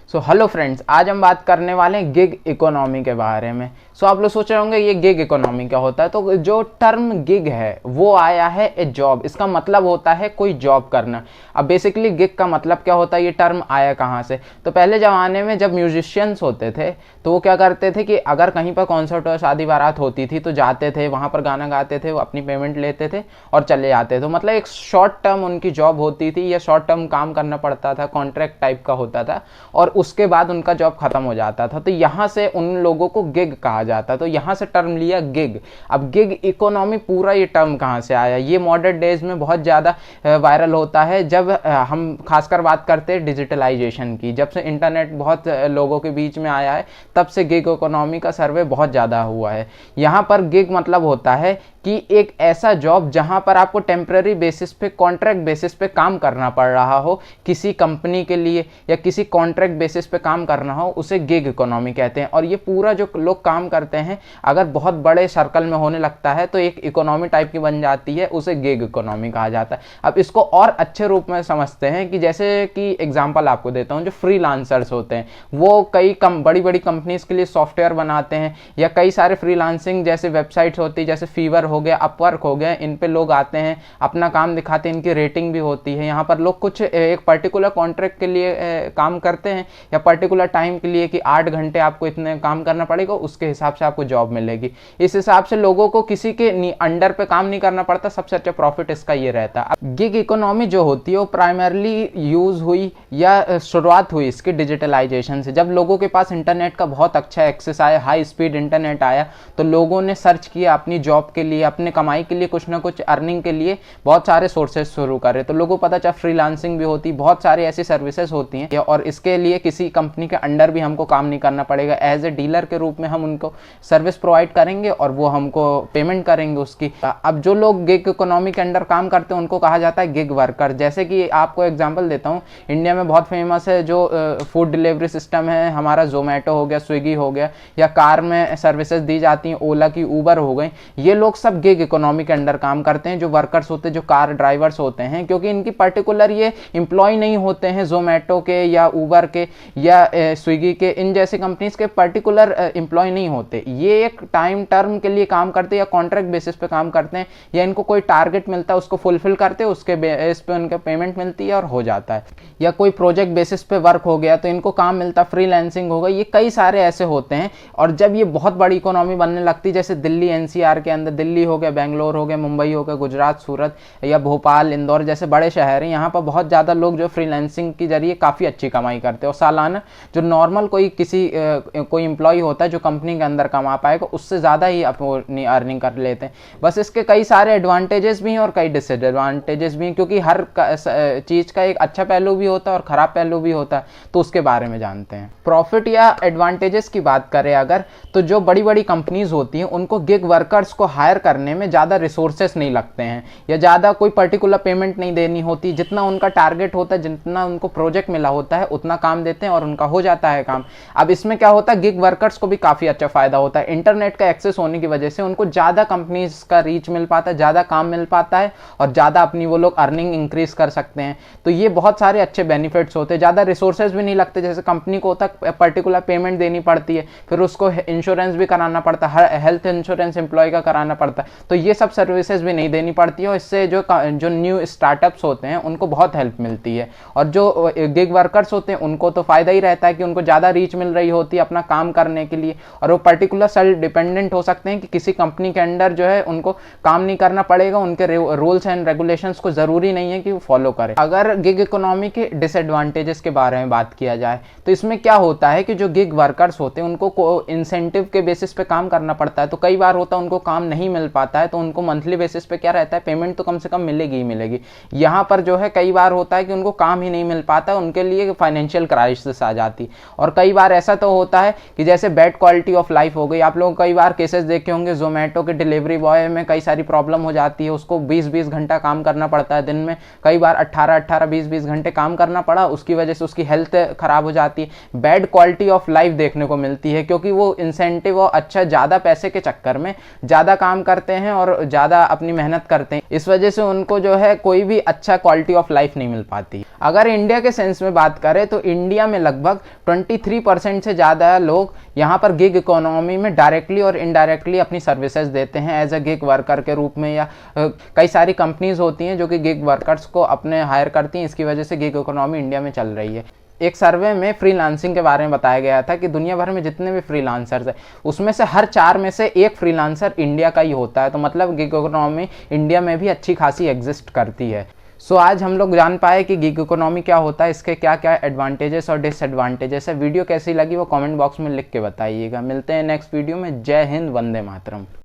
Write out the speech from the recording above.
So hello friends, आज हम बात करने वाले हैं गिग इकोनॉमी के बारे में। आप लोग सोच रहे होंगे ये गिग इकोनॉमी क्या होता है। तो जो टर्म गिग है वो आया है ए जॉब, इसका मतलब होता है कोई जॉब करना। अब बेसिकली गिग का मतलब क्या होता है, ये टर्म आया कहाँ से। तो पहले ज़माने में जब म्यूजिशियंस होते थे तो वो क्या करते थे कि अगर कहीं पर कॉन्सर्ट और शादी बारात होती थी तो जाते थे, वहाँ पर गाना गाते थे, वो अपनी पेमेंट लेते थे और चले जाते थे। तो मतलब एक शॉर्ट टर्म उनकी जॉब होती थी या शॉर्ट टर्म काम करना पड़ता था, कॉन्ट्रैक्ट टाइप का होता था और उसके बाद उनका जॉब खत्म हो जाता था। तो यहाँ से उन लोगों को गिग कहा जाता। तो यहाँ से टर्म लिया गिग। अब गिग इकोनॉमी पूरा ये टर्म कहाँ से आया, ये मॉडर्न डेज में बहुत ज़्यादा वायरल होता है जब हम खासकर बात करते हैं डिजिटलाइजेशन की। जब से इंटरनेट बहुत लोगों के बीच में आया है तब से गिग इकोनॉमी का सर्वे बहुत ज़्यादा हुआ है। यहाँ पर गिग मतलब होता है कि एक ऐसा जॉब जहां पर आपको टेम्पररी बेसिस पे, कॉन्ट्रैक्ट बेसिस पे काम करना पड़ रहा हो किसी कंपनी के लिए या किसी कॉन्ट्रैक्ट बेसिस पे काम करना हो, उसे गिग इकोनॉमी कहते हैं। और ये पूरा जो लोग काम करते हैं अगर बहुत बड़े सर्कल में होने लगता है तो एक इकोनॉमी टाइप की बन जाती है, उसे गिग इकोनॉमी कहा जाता है। अब इसको और अच्छे रूप में समझते हैं कि जैसे कि एग्जाम्पल आपको देता हूँ, जो फ्रीलांसर्स होते हैं वो कई बड़ी बड़ी कंपनीज के लिए सॉफ्टवेयर बनाते हैं या कई सारे फ्रीलांसिंग जैसे वेबसाइट्स होती है, जैसे फीवर हो गया, अपवर्क हो गया, इन पे लोग आते हैं, अपना काम दिखाते हैं, इनकी रेटिंग भी होती है। यहाँ पर लोग कुछ एक पर्टिकुलर कॉन्ट्रैक्ट के लिए काम करते हैं या पर्टिकुलर टाइम के लिए कि 8 घंटे आपको इतने काम करना पड़ेगा, उसके हिसाब से आपको जॉब मिलेगी। इस हिसाब से लोगों को किसी के अंडर पे काम नहीं करना पड़ता। सबसे अच्छा प्रॉफिट इसका ये रहता है। अब गिग इकोनॉमी जो होती है वो प्राइमरली यूज हुई या शुरुआत हुई इसकी डिजिटलाइजेशन से। जब लोगों के पास इंटरनेट का बहुत अच्छा एक्सेस आया, हाई स्पीड इंटरनेट आया, तो लोगों ने सर्च किया अपनी जॉब के लिए, अपने कमाई के लिए, कुछ ना कुछ अर्निंग के लिए बहुत सारे सोर्सेज शुरू करे। तो लोगों को पता चला फ्रीलांसिंग भी होती, बहुत सारी ऐसी सर्विसेज होती हैं और इसके लिए किसी कंपनी के अंडर भी हमको काम नहीं करना पड़ेगा। एज ए डीलर के रूप में हम उनको सर्विस प्रोवाइड करेंगे और वो हमको पेमेंट करेंगे उसकी। अब जो लोग गिग इकोनॉमी के अंडर काम करते हैं उनको कहा जाता है गिग वर्कर। जैसे कि आपको एग्जाम्पल देता हूँ, इंडिया में बहुत फेमस है जो फूड डिलीवरी सिस्टम है हमारा, जोमेटो हो गया, स्विगी हो गया, या कार में सर्विसेज दी जाती हैं, ओला की, उबर हो गई। ये लोग सब गिग इकोनॉमी के अंडर काम करते हैं। जो वर्कर्स होते हैं, जो कार ड्राइवर्स होते हैं, क्योंकि इनकी पर्टिकुलर ये एम्प्लॉय नहीं होते हैं जोमेटो के या उबर के या स्विगी के, इन जैसे कंपनीज के पर्टिकुलर एम्प्लॉय नहीं होते। ये एक टाइम टर्म के लिए काम करते हैं या कॉन्ट्रैक्ट बेसिस पे काम करते हैं, या इनको कोई टारगेट मिलता है उसको फुलफिल करते हैं, उसके बेस पे उनका पेमेंट मिलती है और हो जाता है। या कोई प्रोजेक्ट बेसिस पे वर्क हो गया तो इनको काम मिलता है, फ्रीलांसिंग हो गई। ये कई सारे ऐसे होते हैं। और जब ये बहुत बड़ी इकोनॉमी बनने लगती है, जैसे दिल्ली एनसीआर के अंदर, दिल्ली हो गया, बेंगलोर हो गया, मुंबई हो गया, गुजरात, सूरत या भोपाल, इंदौर जैसे बड़े शहर हैं, यहाँ पर बहुत ज़्यादा लोग जो फ्रीलांसिंग के जरिए काफ़ी अच्छी कमाई करते हैं। और सालाना जो नॉर्मल कोई एम्प्लॉय होता है जो कंपनी के अंदर कमा पाएगा उससे ज़्यादा ही अपनी अर्निंग कर लेते हैं। बस इसके कई सारे एडवांटेजेस भी हैं और कई डिसएडवांटेजेस भी हैं, क्योंकि हर चीज़ का एक अच्छा पहलू भी होता है और ख़राब पहलू भी होता है। तो उसके बारे में जानते हैं। प्रॉफिट या एडवांटेजेस की बात करें अगर, तो जो बड़ी बड़ी कंपनीज होती हैं उनको गिग वर्कर्स को हायर करने में ज़्यादा रिसोर्सेस नहीं लगते हैं या ज़्यादा कोई पर्टिकुलर पेमेंट नहीं देनी होती। जितना उनका टारगेट होता है, जितना उनको प्रोजेक्ट मिला होता है, उतना काम देते हैं और उनका हो जाता है काम। अब इसमें क्या होता है, गिग वर्कर्स को भी काफ़ी अच्छा फायदा होता है। इंटरनेट का एक्सेस होने की वजह से उनको ज़्यादा कंपनीज का रीच मिल पाता है, ज़्यादा काम मिल पाता है और ज़्यादा अपनी वो लोग अर्निंग इंक्रीज कर सकते हैं। तो ये बहुत सारे अच्छे बेनिफिट्स होते हैं। ज़्यादा रिसोर्सेज भी नहीं लगते, जैसे कंपनी को होता है पर्टिकुलर पेमेंट देनी पड़ती है, फिर उसको इंश्योरेंस भी कराना पड़ता है, हेल्थ इंश्योरेंस एम्प्लॉय का कराना पड़ता है। तो ये सब सर्विसेज भी नहीं देनी पड़ती है और इससे जो न्यू स्टार्टअप्स होते हैं उनको बहुत हेल्प मिलती है। और जो गिग वर्कर्स होते हैं उनको तो फायदा ही रहता है कि उनको ज़्यादा रीच मिल रही होती है अपना काम करने के लिए, और वो पर्टिकुलर सेल्फ डिपेंडेंट हो सकते हैं कि किसी कंपनी के अंडर जो है उनको काम नहीं करना पड़ेगा, उनके रूल्स एंड रेगुलेशंस को ज़रूरी नहीं है कि वो फॉलो करें। अगर गिग इकोनॉमी के डिसएडवांटेजेस के बारे में बात किया जाए तो इसमें क्या होता है कि जो गिग वर्कर्स होते हैं उनको इंसेंटिव के बेसिस पे काम करना पड़ता है। तो कई बार होता है उनको काम नहीं मिल पाता है, तो उनको मंथली बेसिस पे क्या रहता है, पेमेंट तो कम से कम मिलेगी ही मिलेगी। यहाँ पर जो है कई बार होता है कि उनको काम ही नहीं मिल पाता, उनके लिए फाइनेंशियल क्राइसिस आ जाती। और कई बार ऐसा तो होता है कि जैसे बैड क्वालिटी ऑफ लाइफ हो गई। आप लोग कई बार केसेस देखे होंगे, जोमेटो के डिलीवरी बॉय में कई सारी प्रॉब्लम हो जाती है, उसको 20-20 घंटा काम करना पड़ता है दिन में, कई बार 18-18, 20-20 घंटे काम करना पड़ा, उसकी वजह से उसकी हेल्थ खराब हो जाती है। बैड क्वालिटी ऑफ लाइफ देखने को मिलती है क्योंकि वो इंसेंटिव और अच्छा ज़्यादा पैसे के चक्कर में ज़्यादा काम करते हैं और ज़्यादा अपनी मेहनत करते हैं। इस वजह से उनको जो है कोई भी अच्छा क्वालिटी ऑफ लाइफ नहीं मिल पाती। अगर इंडिया के सेंस में बात करें तो इंडिया इंडिया में लगभग 23% से ज़्यादा लोग यहाँ पर गिग इकोनॉमी में डायरेक्टली और इनडायरेक्टली अपनी सर्विसेज देते हैं एज अ गिग वर्कर के रूप में, या कई सारी कंपनीज होती हैं जो कि गिग वर्कर्स को अपने हायर करती हैं। इसकी वजह से गिग इकोनॉमी इंडिया में चल रही है। एक सर्वे में फ्रीलांसिंग के बारे में बताया गया था कि दुनिया भर में जितने भी फ्रीलांसर्स हैं उसमें से हर 4 में से एक फ्रीलांसर इंडिया का ही होता है। तो मतलब गिग इकोनॉमी इंडिया में भी अच्छी खासी एग्जिस्ट करती है। सो आज हम लोग जान पाए कि गिग इकोनॉमी क्या होता है, इसके क्या क्या एडवांटेजेस और डिसएडवांटेजेस है। वीडियो कैसी लगी वो कमेंट बॉक्स में लिख के बताइएगा। मिलते हैं नेक्स्ट वीडियो में। जय हिंद, वंदे मातरम।